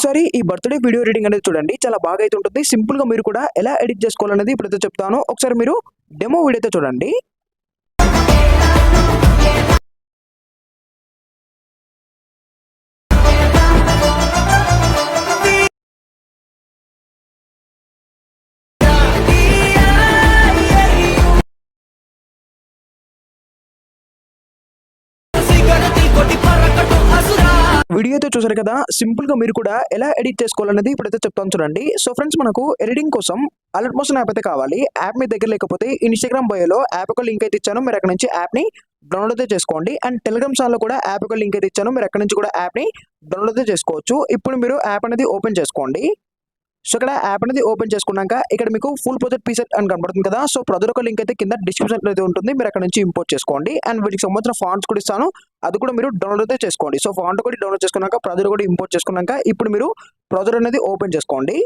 ఒకసారి ఈ birthday video editing అనేది చూడండి, చాలా బాగా అయితే ఉంటుంది. సింపుల్ గా మీరు కూడా ఎలా ఎడిట్ చేసుకోవాలనేది ఇప్పుడైతే చెప్తాను. ఒకసారి మీరు డెమో వీడియో అయితే చూడండి. వీడియో అయితే చూసారు కదా, సింపుల్ గా మీరు కూడా ఎలా ఎడిట్ చేసుకోవాలనేది ఇప్పుడైతే చెప్తాను చూడండి. సో ఫ్రెండ్స్, మనకు ఎడిటింగ్ కోసం అలర్ట్ మోషన్ యాప్ అయితే కావాలి. యాప్ మీ దగ్గర లేకపోతే ఇన్స్టాగ్రామ్ బయోలో యాప్ ఒక లింక్ అయితే ఇచ్చాను, మీరు అక్కడ నుంచి యాప్ ని డౌన్లోడ్ అయితే చేసుకోండి. అండ్ టెలిగ్రామ్ ఛానల్ లో కూడా యాప్ ఒక లింక్ అయితే ఇచ్చాను, మీరు అక్కడ నుంచి కూడా యాప్ ని డౌన్లోడ్ అయితే చేసుకోవచ్చు. ఇప్పుడు మీరు యాప్ అనేది ఓపెన్ చేసుకోండి. సో ఇక్కడ యాప్ అనేది ఓపెన్ చేసుకున్నాక ఇక్కడ మీకు ఫుల్ ప్రాజెక్ట్ పీసెట్ అని కనబడుతుంది కదా. సో ప్రతి ఒక్క లింక్ అయితే కింద డిస్క్రిప్షన్ అయితే ఉంటుంది, మీరు అక్కడ నుంచి ఇంపోర్ట్ చేసుకోండి. అండ్ వీటికి సంబంధించిన ఫాంట్స్ కూడా ఇస్తాను, అది కూడా మీరు డౌన్లోడ్ అయితే చేసుకోండి. సో ఫాంట్ కూడా డౌన్లోడ్ చేసుకున్నాక ప్రాజెక్ట్ కూడా ఇంపోర్ట్ చేసుకున్నాక ఇప్పుడు మీరు ప్రాజెక్ట్ అనేది ఓపెన్ చేసుకోండి.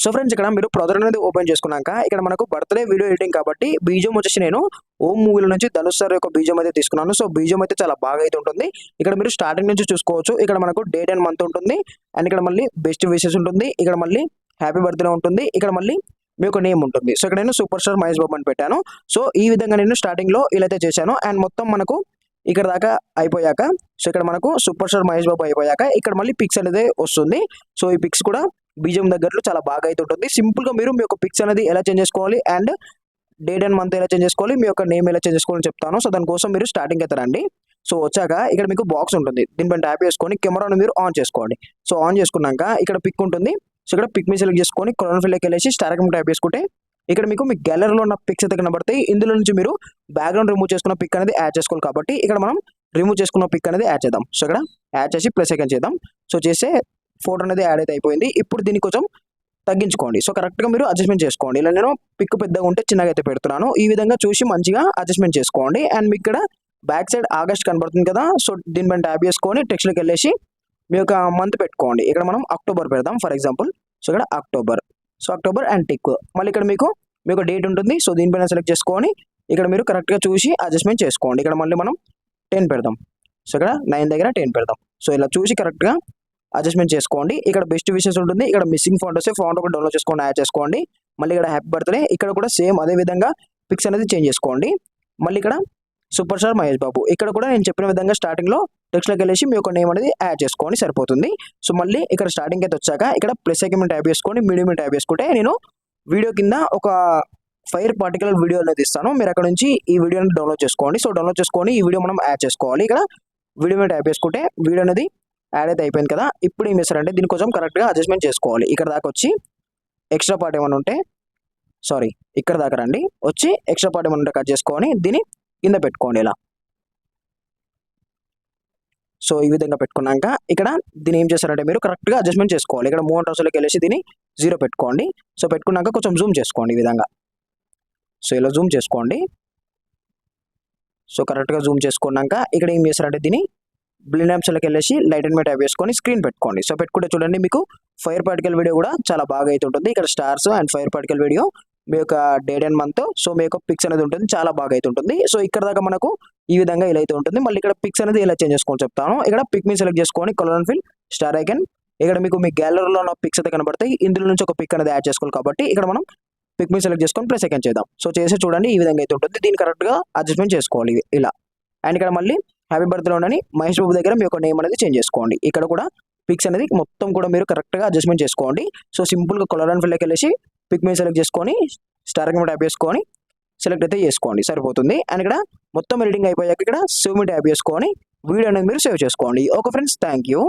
సో ఫ్రెండ్స్, ఇక్కడ మీరు ప్రాజెక్ట్ అనేది ఓపెన్ చేసుకున్నాక ఇక్కడ మనకు బర్త్డే వీడియో ఎడిటింగ్ కాబట్టి బీజం వచ్చేసి నేను ఓం మూవీల నుంచి ధనుష్ సార్ యొక్క బీజం అయితే తీసుకున్నాను. సో బీజం అయితే చాలా బాగా అయితే ఉంటుంది. ఇక్కడ మీరు స్టార్టింగ్ నుంచి చూసుకోవచ్చు. ఇక్కడ మనకు డేట్ అండ్ మంత్ ఉంటుంది, అండ్ ఇక్కడ మళ్ళీ బెస్ట్ విషెస్ ఉంటుంది, ఇక్కడ మళ్ళీ హ్యాపీ బర్త్డే ఉంటుంది, ఇక్కడ మళ్ళీ మీ యొక్క నేమ్ ఉంటుంది. సో ఇక్కడ నేను సూపర్ స్టార్ మహేష్ బాబు అని పెట్టాను. సో ఈ విధంగా నేను స్టార్టింగ్ లో ఇలా అయితే చేశాను. అండ్ మొత్తం మనకు ఇక్కడ దాకా అయిపోయాక, సో ఇక్కడ మనకు సూపర్ స్టార్ మహేష్ బాబు అయిపోయాక ఇక్కడ మళ్ళీ పిక్స్ అనేది వస్తుంది. సో ఈ పిక్స్ కూడా బీజం దగ్గరలో చాలా బాగా అయితే ఉంటుంది. సింపుల్ గా మీరు మీ యొక్క పిక్స్ అనేది ఎలా చేంజ్ చేసుకోవాలి, అండ్ డేట్ అండ్ మంత్ ఎలా చేంజ్ చేసుకోవాలి, మీ యొక్క నేమ్ ఎలా చేంజ్ చేసుకోవాలని చెప్తాను. సో దానికోసం మీరు స్టార్టింగ్ అయితే రండి. సో వచ్చాక ఇక్కడ మీకు బాక్స్ ఉంటుంది, దీనిపైన ట్యాప్ చేసుకొని కెమెరాను మీరు ఆన్ చేసుకోండి. సో ఆన్ చేసుకున్నాక ఇక్కడ పిక్ ఉంటుంది. సో ఇక్కడ పిక్ మీ సెలెక్ట్ చేసుకొని కొలన్ ఫిల్కి వెళ్ళేసి స్టార్ అకౌంట్ ట్యాప్ చేసుకుంటే ఇక్కడ మీకు మీ గ్యాలరీలో ఉన్న పిక్స్ అయితే కనబడతాయి. ఇందులో నుంచి మీరు బ్యాక్గ్రౌండ్ రిమూవ్ చేసుకున్న పిక్ అనేది యాడ్ చేసుకోవాలి కాబట్టి ఇక్కడ మనం రిమూవ్ చేసుకున్న పిక్ అనేది యాడ్ చేద్దాం. సో ఇక్కడ యాడ్ చేసి ప్లస్ సెకండ్ చేద్దాం. సో చేసే ఫోటో అనేది యాడ్ అయితే అయిపోయింది. ఇప్పుడు దీన్ని కొంచెం తగ్గించుకోండి. సో కరెక్ట్గా మీరు అడ్జస్ట్మెంట్ చేసుకోండి. ఇలా నేను పిక్ పెద్దగా ఉంటే చిన్నగా అయితే పెడుతున్నాను. ఈ విధంగా చూసి మంచిగా అడ్జస్ట్మెంట్ చేసుకోండి. అండ్ మీకు ఇక్కడ బ్యాక్ సైడ్ ఆగస్ట్ కనబడుతుంది కదా. సో దీనిపైన ట్యాప్ చేసుకొని టెక్స్ట్లోకి వెళ్ళేసి మీ యొక్క మంత్ పెట్టుకోండి. ఇక్కడ మనం అక్టోబర్ పెడదాం ఫర్ ఎగ్జాంపుల్. సో ఇక్కడ October, so October and tick. మళ్ళీ ఇక్కడ మీకు డేట్ ఉంటుంది. సో దీనిపైన సెలెక్ట్ చేసుకొని ఇక్కడ మీరు కరెక్ట్గా చూసి అడ్జస్ట్మెంట్ చేసుకోండి. ఇక్కడ మళ్ళీ మనం 10 పెడదాం. సో ఇక్కడ 9 దగ్గర 10 పెడదాం. సో ఇలా చూసి కరెక్ట్గా అడ్జస్ట్మెంట్ చేసుకోండి. ఇక్కడ బెస్ట్ విషెస్ ఉంటుంది, ఇక్కడ మిస్సింగ్ ఫాంట్ వస్తే ఫాంట్ ఒకటి డౌన్లోడ్ చేసుకోండి, యాడ్ చేసుకోండి. మళ్ళీ ఇక్కడ హ్యాపీ బర్త్డే, ఇక్కడ కూడా సేమ్ అదే విధంగా పిక్స్ అనేది చేంజ్ చేసుకోండి. మళ్ళీ ఇక్కడ సూపర్ స్టార్ మహేష్ బాబు, ఇక్కడ కూడా నేను చెప్పిన విధంగా స్టార్టింగ్లో టెక్స్ట్లోకి వెళ్ళేసి మీ యొక్క నేమ్ అనేది యాడ్ చేసుకోండి, సరిపోతుంది. సో మళ్ళీ ఇక్కడ స్టార్టింగ్ అయితే వచ్చాక ఇక్కడ ప్లస్ ఐకాన్ ట్యాప్ చేసుకొని మీడియం ట్యాప్ చేసుకుంటే నేను వీడియో కింద ఒక ఫైర్ పార్టికల్ వీడియో అనేది ఇస్తాను, మీరు అక్కడ నుంచి ఈ వీడియోని డౌన్లోడ్ చేసుకోండి. సో డౌన్లోడ్ చేసుకొని ఈ వీడియో మనం యాడ్ చేసుకోవాలి. ఇక్కడ వీడియో మీద ట్యాప్ చేసుకుంటే వీడియో అనేది యాడ్ అయితే అయిపోయింది కదా. ఇప్పుడు ఏం చేస్తారంటే దీని కొంచెం కరెక్ట్గా అడ్జస్ట్మెంట్ చేసుకోవాలి. ఇక్కడ దాకా వచ్చి ఎక్స్ట్రా పార్ట్ ఏమైనా ఉంటే, సారీ ఇక్కడ దాకా రండి, వచ్చి ఎక్స్ట్రా పార్ట్ ఏమైనా ఉంటే కట్ చేసుకొని దీన్ని కింద పెట్టుకోండి ఇలా. సో ఈ విధంగా పెట్టుకున్నాక ఇక్కడ దీన్ని ఏం చేస్తారంటే మీరు కరెక్ట్గా అడ్జస్ట్మెంట్ చేసుకోవాలి. ఇక్కడ మూవ్ హౌస్లోకి వెళ్ళేసి దీన్ని 0 పెట్టుకోండి. సో పెట్టుకున్నాక కొంచెం జూమ్ చేసుకోండి ఈ విధంగా. సో ఇలా జూమ్ చేసుకోండి. సో కరెక్ట్గా జూమ్ చేసుకున్నాక ఇక్కడ ఏం చేస్తారంటే దీన్ని బ్లిండ్ యాప్స్లోకి వెళ్ళేసి లైట్ అండ్ మీద ట్యాప్ చేసుకొని స్క్రీన్ పెట్టుకోండి. సో పెట్టుకుంటే చూడండి మీకు ఫైర్ పార్టికల్ వీడియో కూడా చాలా బాగా అయితే ఉంటుంది. ఇక్కడ stars and fire particle video, మీ యొక్క డేట్ అండ్ మంత్, సో మీ యొక్క పిక్స్ అనేది ఉంటుంది, చాలా బాగా అయితే ఉంటుంది. సో ఇక్కడ దాకా మనకు ఈ విధంగా ఇలా అయితే ఉంటుంది. మళ్ళీ ఇక్కడ పిక్స్ అనేది ఎలా చేంజ్ చేసుకోని చెప్తాను. ఇక్కడ పిక్ మీ సెలెక్ట్ చేసుకొని కలర్ ఫిల్ స్టార్ ఐకన్, ఇక్కడ మీకు మీ గ్యాలరీలో ఉన్న పిక్స్ అయితే కనబడతాయి. ఇందులో నుంచి ఒక పిక్ అనేది యాడ్ చేసుకోవాలి కాబట్టి ఇక్కడ మనం పిక్ మీ సెలెక్ట్ చేసుకొని ప్లస్ సెకండ్ చేద్దాం. సో చేసి చూడండి ఈ విధంగా అయితే ఉంటుంది. దీన్ని కరెక్ట్గా అడ్జస్ట్మెంట్ చేసుకోవాలి ఇలా. అండ్ ఇక్కడ మళ్ళీ హ్యాపీ బర్త్డే ఉండని మహేష్ బాబు దగ్గర మీ యొక్క నేమ్ అనేది చేంజ్ చేసుకోండి. ఇక్కడ కూడా పిక్స్ అనేది మొత్తం కూడా మీరు కరెక్ట్గా అడ్జస్ట్మెంట్ చేసుకోండి. సో సింపుల్గా కలర్ అండ్ ఫిల్కి వెళ్ళేసి పిక్ మీద సెలెక్ట్ చేసుకొని స్టార్ మీద ట్యాప్ చేసుకొని సెలెక్ట్ అయితే చేసుకోండి, సరిపోతుంది. అండ్ ఇక్కడ మొత్తం ఎడిటింగ్ అయిపోయాక ఇక్కడ సేవ్ మీ ట్యాప్ చేసుకొని వీడియో అనేది మీరు సేవ్ చేసుకోండి. Okay friends, thank you.